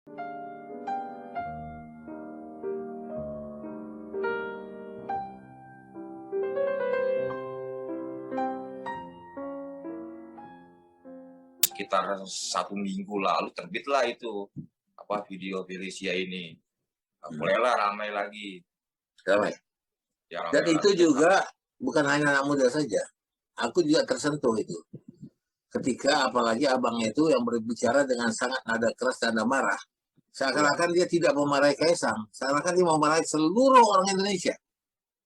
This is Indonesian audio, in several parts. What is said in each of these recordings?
Sekitar 1 minggu lalu terbitlah itu video Felicia ini. Mulailah ramai lagi. Ramai. Ya, ramai Dan itu lagi. juga bukan hanya anak muda saja. Aku juga tersentuh itu. Ketika apalagi abangnya itu yang berbicara dengan sangat nada keras dan nada marah. Seakan-akan dia tidak memarahi Kaisang. Seakan-akan dia memarahi seluruh orang Indonesia.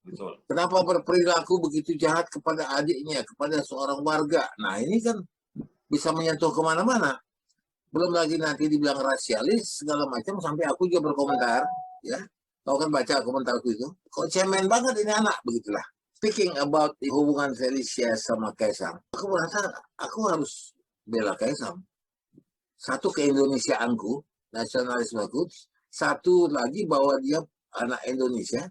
Betul. Kenapa berperilaku begitu jahat kepada adiknya, kepada seorang warga. Nah ini kan bisa menyentuh kemana-mana. Belum lagi nanti dibilang rasialis segala macam, sampai aku juga berkomentar, ya. Kau kan baca komentarku itu, kok cemen banget ini anak, begitulah. Speaking about hubungan Felicia sama Kaisang, aku merasa aku harus bela Kaisang. Satu, keindonesiaanku, nasionalismeku. Satu lagi bahwa dia anak Indonesia.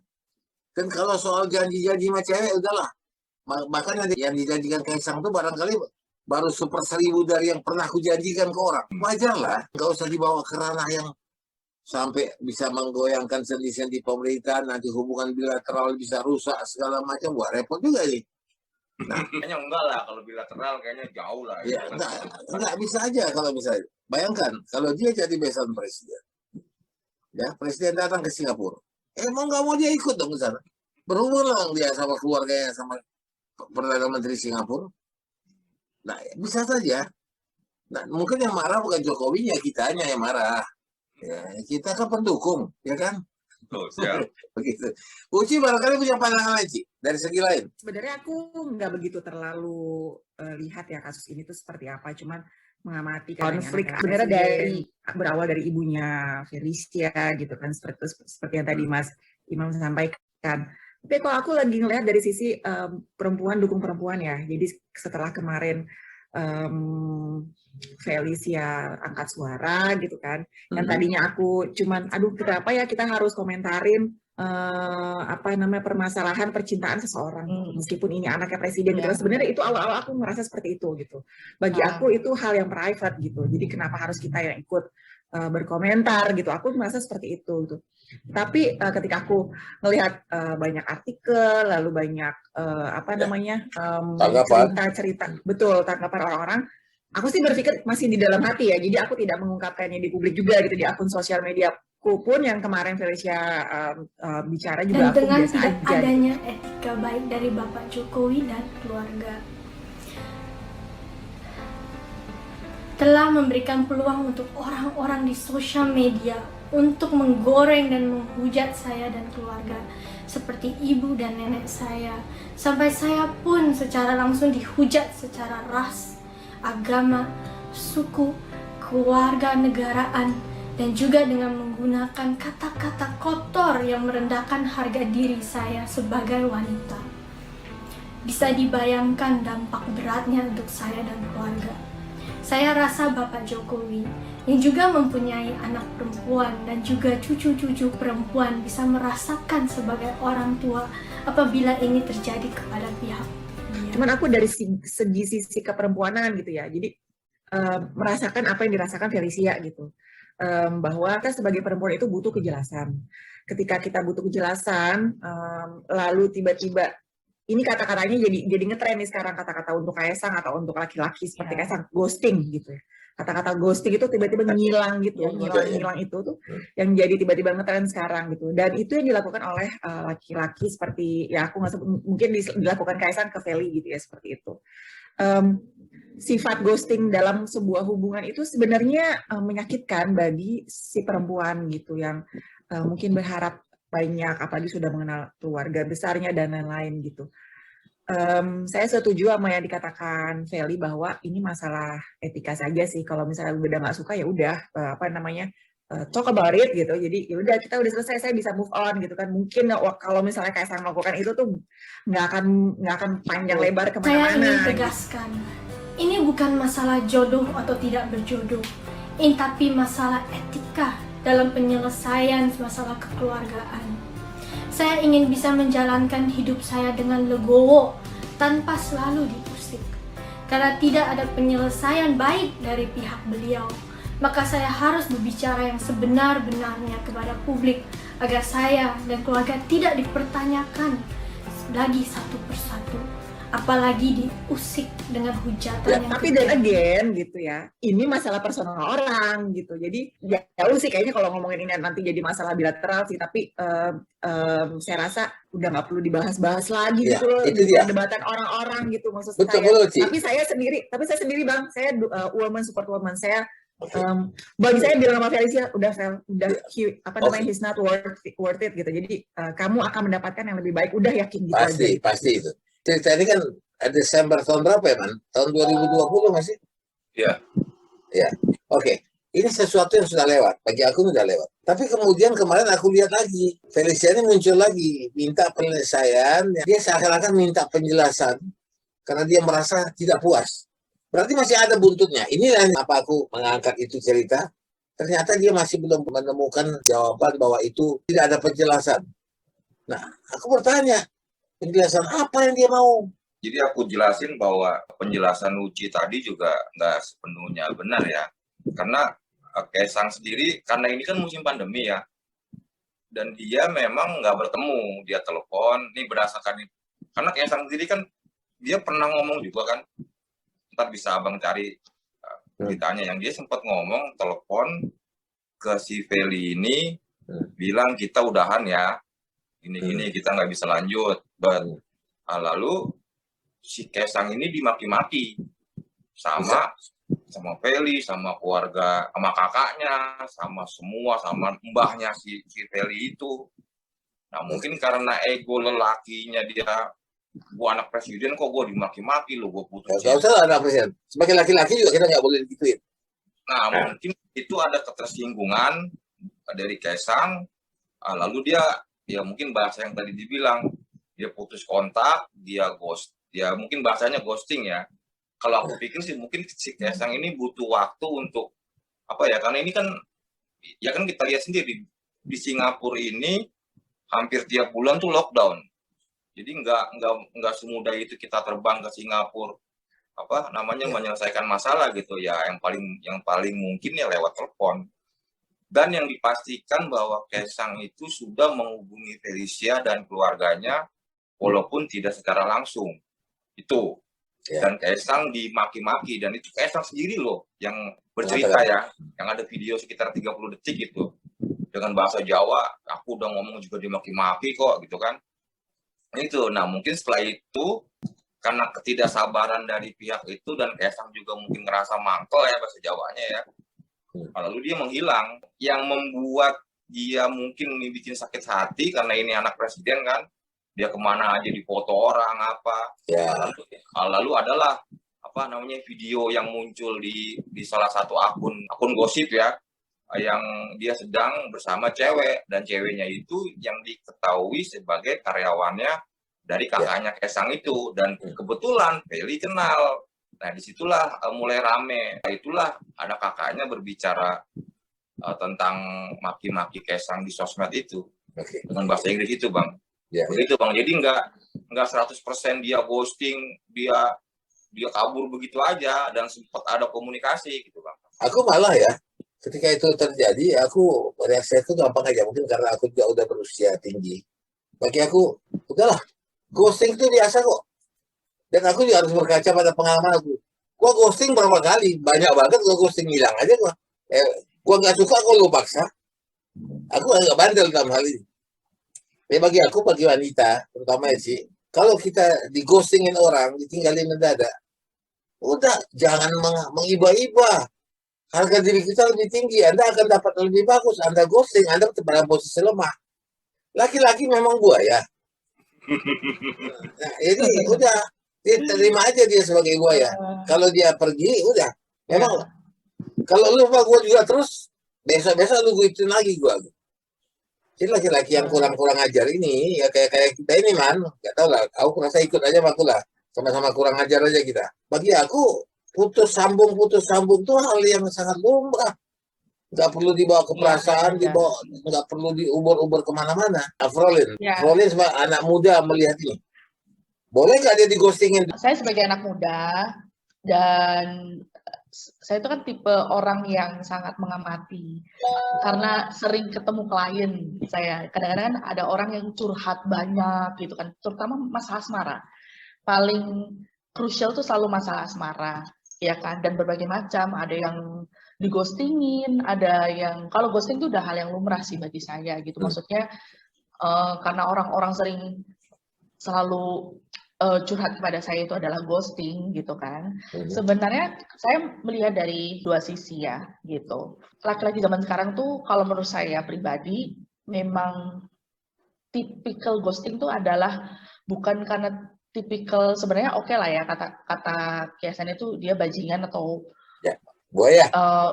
Dan kalau soal janji-janji sama cewek, udahlah. Bahkan yang dijanjikan Kaisang itu barangkali baru 1/1000 dari yang pernah kujanjikan ke orang. Wajar lah, nggak usah dibawa ke ranah yang sampai bisa menggoyangkan sendi-sendi pemerintahan, nanti hubungan bilateral bisa rusak segala macam. Wah, repot juga ini. Nah, kayaknya enggak lah, kalau bilateral kayaknya jauh lah. Ya, enggak bisa aja kalau bisa. Bayangkan kalau dia jadi besan presiden. Ya, presiden datang ke Singapura. Emang nggak mau dia ikut dong ke sana? Berhubung lah dia sama keluarganya, sama Perdana Menteri Singapura. Nah, bisa saja. Nah, mungkin yang marah bukan Jokowinya, kitanya yang marah. Ya, kita kan pendukung, ya kan? Oh, siap. Begitu. Uci barangkali punya pandangan lain, Ci, dari segi lain. Sebenarnya aku nggak begitu terlalu lihat ya kasus ini tuh seperti apa, cuman mengamati konflik sebenarnya berawal dari ibunya Felicia gitu kan, seperti yang tadi Mas Imam sampaikan. Tapi kalau aku lagi ngelihat dari sisi perempuan, dukung perempuan ya. Jadi setelah kemarin Felicia angkat suara gitu kan, yang tadinya aku cuman aduh kenapa ya kita harus komentarin permasalahan percintaan seseorang meskipun ini anaknya presiden gitu. Sebenarnya itu awal-awal aku merasa seperti itu gitu. Bagi aku itu hal yang private gitu. Jadi kenapa harus kita yang ikut berkomentar gitu. Aku merasa seperti itu gitu. Tapi ketika aku melihat banyak artikel, lalu banyak cerita-cerita, betul, tanggapan orang-orang, aku sih berpikir masih di dalam hati ya. Jadi aku tidak mengungkapkannya di publik juga gitu, di akun sosial media ku pun yang kemarin Felicia bicara juga. Dan dengan tidak adanya etika baik dari Bapak Jokowi dan keluarga, telah memberikan peluang untuk orang-orang di sosial media untuk menggoreng dan menghujat saya dan keluarga, seperti ibu dan nenek saya. Sampai saya pun secara langsung dihujat secara ras, agama, suku, keluarga negaraan, dan juga dengan menggunakan kata-kata kotor yang merendahkan harga diri saya sebagai wanita. Bisa dibayangkan dampak beratnya untuk saya dan keluarga. Saya rasa Bapak Jokowi yang juga mempunyai anak perempuan dan juga cucu-cucu perempuan bisa merasakan sebagai orang tua apabila ini terjadi kepada pihak dia. Cuman aku dari segi sisi keperempuanan gitu ya, jadi merasakan apa yang dirasakan Felicia gitu. Bahwa kita sebagai perempuan itu butuh kejelasan. Ketika kita butuh kejelasan, lalu tiba-tiba ini kata-katanya jadi ngetren nih sekarang, kata-kata untuk Kaisang atau untuk laki-laki seperti Kaisang, ghosting gitu ya. Kata-kata ghosting itu tiba-tiba ngilang gitu, ngilang itu tuh yang jadi tiba-tiba ngetren sekarang gitu. Dan itu yang dilakukan oleh laki-laki seperti ya aku nggak sebut, mungkin dilakukan Kaisang ke Feli gitu ya, seperti itu. Sifat ghosting dalam sebuah hubungan itu sebenarnya menyakitkan bagi si perempuan gitu yang mungkin berharap banyak, apalagi sudah mengenal keluarga besarnya dan lain-lain gitu. Saya setuju sama yang dikatakan Feli bahwa ini masalah etika saja sih. Kalau misalnya udah nggak suka ya udah talk about it gitu. Jadi ya udah, kita udah selesai, saya bisa move on gitu kan. Mungkin kalau misalnya Kaisang melakukan itu tuh nggak akan panjang lebar kemana-mana. Saya ingin tegaskan, ini bukan masalah jodoh atau tidak berjodoh, ini tapi masalah etika dalam penyelesaian masalah kekeluargaan. Saya ingin bisa menjalankan hidup saya dengan legowo tanpa selalu diusik, karena tidak ada penyelesaian baik dari pihak beliau. maka saya harus berbicara yang sebenar-benarnya kepada publik agar saya dan keluarga tidak dipertanyakan lagi satu persatu, apalagi diusik dengan hujatan Ya, yang tapi kejam. then again gitu ya, ini masalah personal orang gitu. Jadi jauh sih kayaknya kalau ngomongin ini nanti jadi masalah bilateral sih. Tapi saya rasa udah nggak perlu dibahas-bahas lagi Ya, gitu loh. itu Di dia. perdebatan orang-orang gitu maksud Betul, saya. betul, Ci. Tapi saya sendiri Bang, saya woman support woman. Saya Oke. bagi saya bilang sama Felicia udah apa namanya, Oke. he's not worth it gitu. Jadi kamu akan mendapatkan yang lebih baik. Udah yakin gitu aja. Pasti itu. Cerita ini kan Desember tahun berapa ya, Man? Tahun 2020 masih? Iya. Ya. Oke. Ini sesuatu yang sudah lewat. Bagi aku sudah lewat. Tapi kemudian kemarin aku lihat lagi. Felicia ini muncul lagi. Minta penyelesaian. Dia seakan-akan minta penjelasan. Karena dia merasa tidak puas. Berarti masih ada buntutnya. Inilah apa aku mengangkat itu cerita. Ternyata dia masih belum menemukan jawaban bahwa itu tidak ada penjelasan. Nah, aku bertanya. Penjelasan apa yang dia mau? Jadi aku jelasin bahwa penjelasan Uci tadi juga nggak sepenuhnya benar ya. Karena Kaisang sendiri, karena ini kan musim pandemi ya, dan dia memang nggak bertemu, dia telepon, ini berdasarkan, karena Kaisang sendiri kan, dia pernah ngomong juga kan, ntar bisa abang cari beritanya, yang dia sempat ngomong, telepon ke si Feli ini, bilang kita udahan ya, ini kita nggak bisa lanjut, lalu si Kaisang ini dimaki-maki sama Feli, sama keluarga, sama kakaknya, sama semua, sama mbahnya si Feli itu. Nah mungkin karena ego lelakinya dia, gua anak presiden kok gua dimaki-maki lo, gua putus. Gak usah anak presiden. Sebagai laki-laki juga kita nggak boleh digituin. Nah mungkin itu ada ketersinggungan dari Kaisang, lalu dia mungkin bahasa yang tadi dibilang, dia putus kontak, dia mungkin bahasanya ghosting ya. Kalau aku pikir sih mungkin si Kaisang ini butuh waktu untuk apa ya, karena ini kan ya kan kita lihat sendiri di Singapura ini hampir tiap bulan tuh lockdown. Jadi nggak semudah itu kita terbang ke Singapura menyelesaikan masalah gitu ya, yang paling mungkin ya lewat telepon. Dan yang dipastikan bahwa Kaisang itu sudah menghubungi Felicia dan keluarganya walaupun tidak secara langsung. Itu. Dan Kaisang dimaki-maki, dan itu Kaisang sendiri loh yang bercerita ya, yang ada video sekitar 30 detik itu dengan bahasa Jawa, aku udah ngomong juga dimaki-maki kok gitu kan. Itu, nah mungkin setelah itu karena ketidaksabaran dari pihak itu dan Kaisang juga mungkin ngerasa mangkel ya bahasa Jawanya ya, lalu dia menghilang. Yang membuat dia mungkin bikin sakit hati karena ini anak presiden kan, dia kemana aja dipoto orang apa. Lalu adalah video yang muncul di salah satu akun gosip ya, yang dia sedang bersama cewek, dan ceweknya itu yang diketahui sebagai karyawannya dari kakaknya Kaisang itu, dan kebetulan Feli kenal. Nah disitulah mulai rame. Itulah ada kakaknya berbicara tentang maki-maki Kaisang di sosmed itu dengan bahasa Inggris itu Bang. Begitu Bang, jadi nggak 100% dia ghosting, dia kabur begitu aja, dan sempat ada komunikasi gitu Bang. Aku malah ya, ketika itu terjadi, aku reaksi itu gampang aja, mungkin karena aku juga udah berusia tinggi. Bagi aku, udahlah, ghosting itu biasa kok. Dan aku juga harus berkaca pada pengalaman aku. Gua ghosting berapa kali, banyak banget gua ghosting, hilang aja gua. Gua nggak suka kalau lu paksa. Aku agak bandel dalam hal ini. Bagi aku, bagi wanita, terutama ya sih, kalau kita di-ghostingin orang, ditinggalin mendadak, udah jangan mengiba-iba. Harga diri kita lebih tinggi, Anda akan dapat lebih bagus. Anda ghosting, Anda pada posisi lemah. Laki-laki memang buaya. Nah, jadi udah, dia terima aja dia sebagai buaya. Kalau dia pergi, udah. Memang, kalau lu sama gue juga terus, besok-besok lu gituin lagi gue. Jadi laki-laki yang kurang ajar ini, ya kayak kita ini Man, gak tau lah, aku rasa ikut aja sama aku lah, sama-sama kurang ajar aja kita. Bagi aku, putus sambung tuh hal yang sangat lumrah. Gak perlu dibawa ke perasaan, gak perlu diubur-ubur kemana-mana. Frolin sebagai anak muda melihat ini, boleh gak dia di-ghostingin? Saya sebagai anak muda, dan saya itu kan tipe orang yang sangat mengamati karena sering ketemu klien saya. Kadang-kadang kan ada orang yang curhat banyak gitu kan, terutama masalah asmara. Paling krusial tuh selalu masalah asmara, ya kan? Dan berbagai macam, ada yang dighostingin, ada yang kalau ghosting itu udah hal yang lumrah sih bagi saya gitu. Maksudnya karena orang-orang sering selalu curhat kepada saya itu adalah ghosting gitu kan. Sebenarnya saya melihat dari dua sisi ya gitu. Laki-laki zaman sekarang tuh kalau menurut saya pribadi memang tipikal ghosting tuh adalah bukan karena tipikal, sebenarnya oke lah ya kata kiasannya tuh dia bajingan atau Buaya.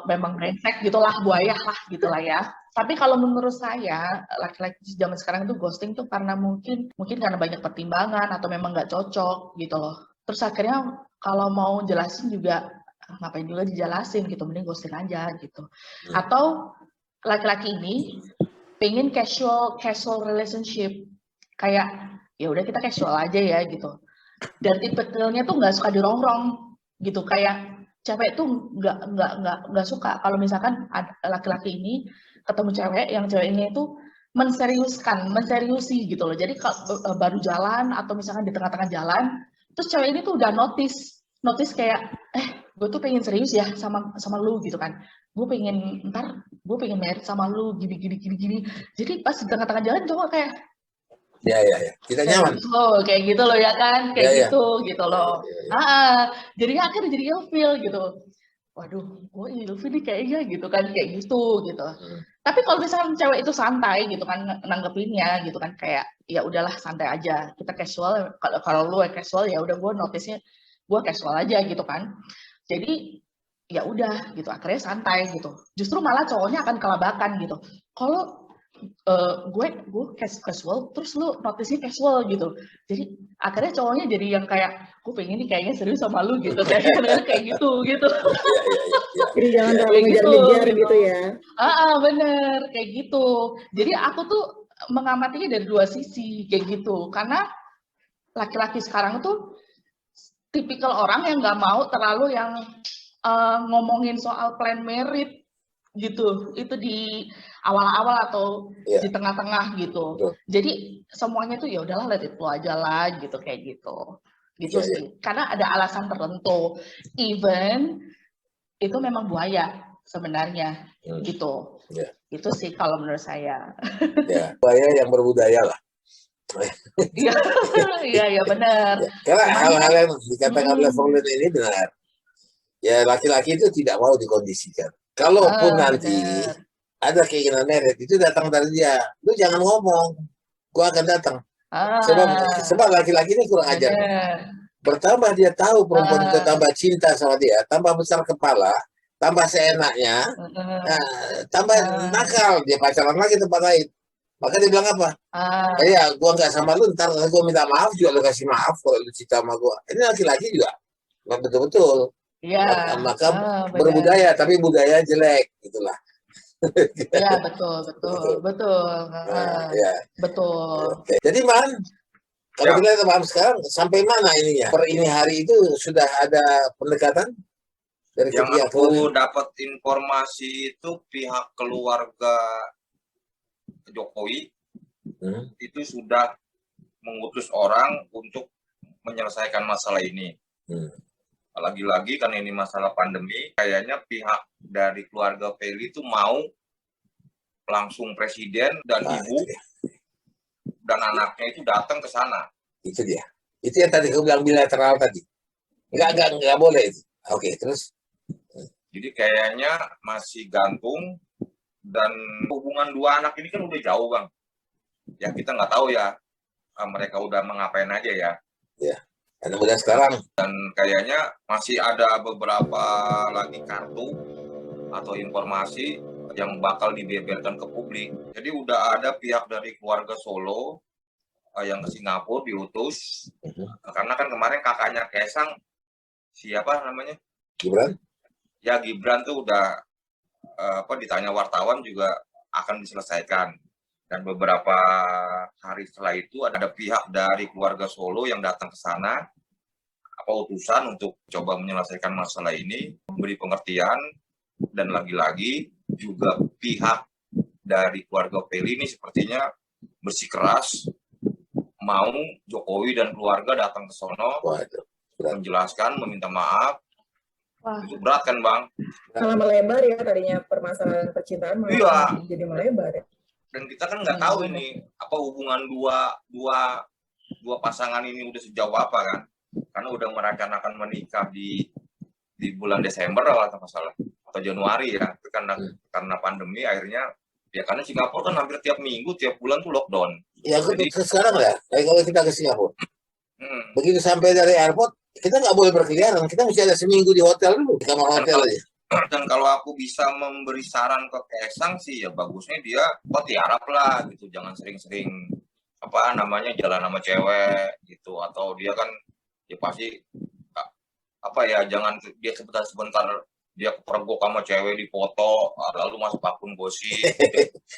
memang brengsek gitulah, buaya lah gitulah ya. Tapi kalau menurut saya laki-laki zaman sekarang itu ghosting tuh karena mungkin karena banyak pertimbangan atau memang nggak cocok gitu loh. Terus akhirnya kalau mau jelasin juga ngapain juga dijelasin gitu, mending ghosting aja gitu. Atau laki-laki ini pengen casual relationship, kayak ya udah kita casual aja ya gitu. Dan tipikalnya tuh nggak suka dirongrong gitu, kayak cewek tuh nggak suka kalau misalkan laki-laki ini ketemu cewek yang cewek ini itu menseriusi gitu loh. Jadi kalau baru jalan atau misalkan di tengah-tengah jalan, terus cewek ini tuh udah notice kayak gue tuh pengen serius ya sama lu gitu kan. Gue pengen married sama lu gini. Jadi pas di tengah-tengah jalan cowok kayak Ya. Tidak nyaman. Kayak gitu loh ya kan, kayak gitu loh. Jadinya akhirnya jadi ilfeel gitu. Waduh, gue ilfeel nih kayaknya gitu kan, kayak gitu. Tapi kalau misalkan cewek itu santai gitu kan nanggepinnya gitu kan, kayak ya udahlah santai aja, kita casual. Kalau lu casual ya udah, gue notice-nya gue casual aja gitu kan. Jadi ya udah gitu, akhirnya santai gitu. Justru malah cowoknya akan kelabakan gitu. Kalau gue casual, terus lu notice-nya casual gitu. Jadi akhirnya cowoknya jadi yang kayak gue pengen nih kayaknya serius sama lu gitu, kayak gitu. Jadi jangan terlalu ngejar-ngejar gitu ya. Bener kayak gitu. Jadi aku tuh mengamatinya dari dua sisi kayak gitu, karena laki-laki sekarang tuh tipikal orang yang nggak mau terlalu yang ngomongin soal plan merit gitu, itu di awal-awal atau di tengah-tengah gitu. Jadi semuanya tuh ya udahlah, let it flow aja lah gitu, kayak gitu sih. Karena ada alasan tertentu, even itu memang buaya sebenarnya gitu. Itu sih kalau menurut saya. Buaya yang berbudaya lah. Iya benar. Karena hal-hal yang dikatakan oleh Pauline ini benar. Ya, laki-laki itu tidak mau dikondisikan. Kalaupun nanti ada keinginan merit, itu datang dari dia. Lu jangan ngomong, gua akan datang. Sebab laki-laki ini kurang ajar. Bertambah dia tahu perempuan itu tambah cinta sama dia, tambah besar kepala, tambah seenaknya, tambah nakal, dia pacaran lagi tempat lain. Maka dia bilang apa? Ya, gua nggak sama lu, ntar gua minta maaf juga, lu kasih maaf kalau lu cinta sama gua. Ini laki-laki juga, betul-betul. Maka berbudaya, tapi budaya jelek, gitulah. Ya betul. Jadi Man, kalau kita paham sekarang sampai mana ininya? Per ini hari itu sudah ada pendekatan dari yang aku dapat informasi itu pihak keluarga Jokowi itu sudah mengutus orang untuk menyelesaikan masalah ini. Lagi-lagi kan ini masalah pandemi, kayaknya pihak dari keluarga Feli itu mau langsung presiden dan ibu dan anaknya itu datang ke sana. Itu dia. Itu yang tadi aku bilang bilateral tadi. Enggak boleh itu. Oke, terus? Jadi kayaknya masih gantung, dan hubungan dua anak ini kan udah jauh, Bang. Ya kita nggak tahu ya mereka udah mengapain aja ya. Dan udah sekarang. Dan kayaknya masih ada beberapa lagi kartu atau informasi yang bakal dibeberkan ke publik. Jadi udah ada pihak dari keluarga Solo yang ke Singapura diutus. Karena kan kemarin kakaknya Kaisang, siapa namanya? Gibran? Ya Gibran tuh udah ditanya wartawan juga akan diselesaikan. Dan beberapa hari setelah itu ada pihak dari keluarga Solo yang datang ke sana utusan untuk coba menyelesaikan masalah ini, memberi pengertian, dan lagi-lagi juga pihak dari keluarga Peli ini sepertinya bersikeras mau Jokowi dan keluarga datang ke sono Waduh, berat. menjelaskan, meminta maaf. Wah. Itu berat kan, Bang? Malah melebar ya, tadinya permasalahan percintaan malah Iya. jadi melebar ya. Dan kita kan nggak tahu ini apa hubungan dua pasangan ini udah sejauh apa kan? Karena udah merencanakan menikah di bulan Desember kalau nggak salah atau Januari ya. Itu karena pandemi akhirnya ya, karena Singapura kan hampir tiap minggu, tiap bulan tuh lockdown. Ya, Jadi, sekarang lah, kayak kalau kita ke Singapura, hmm, begitu sampai dari airport, kita nggak boleh berkeliaran, kita mesti ada seminggu di hotel dulu, di kamar hotel aja. dan kalau aku bisa memberi saran ke Kaisang sih ya bagusnya dia tiarap lah gitu, jangan sering-sering apa namanya jalan sama cewek gitu, atau dia kan ya pasti apa ya, jangan dia sebentar dia kepergok sama cewek di foto lalu masuk akun gosip.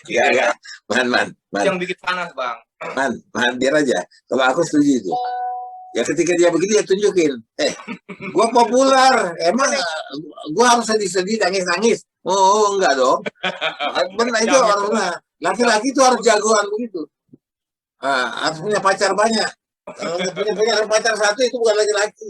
Iya, man. Yang bikin panas, Bang. Man, biar aja. Kalau aku setuju itu. Ya ketika dia begitu ya tunjukin, gua populer, emang gua harus sedih-sedih, nangis-nangis. Oh, enggak dong. Benar itu orang laki-laki itu harus jagoan begitu. Harus punya pacar banyak. Kalau punya pacar satu itu bukan laki-laki.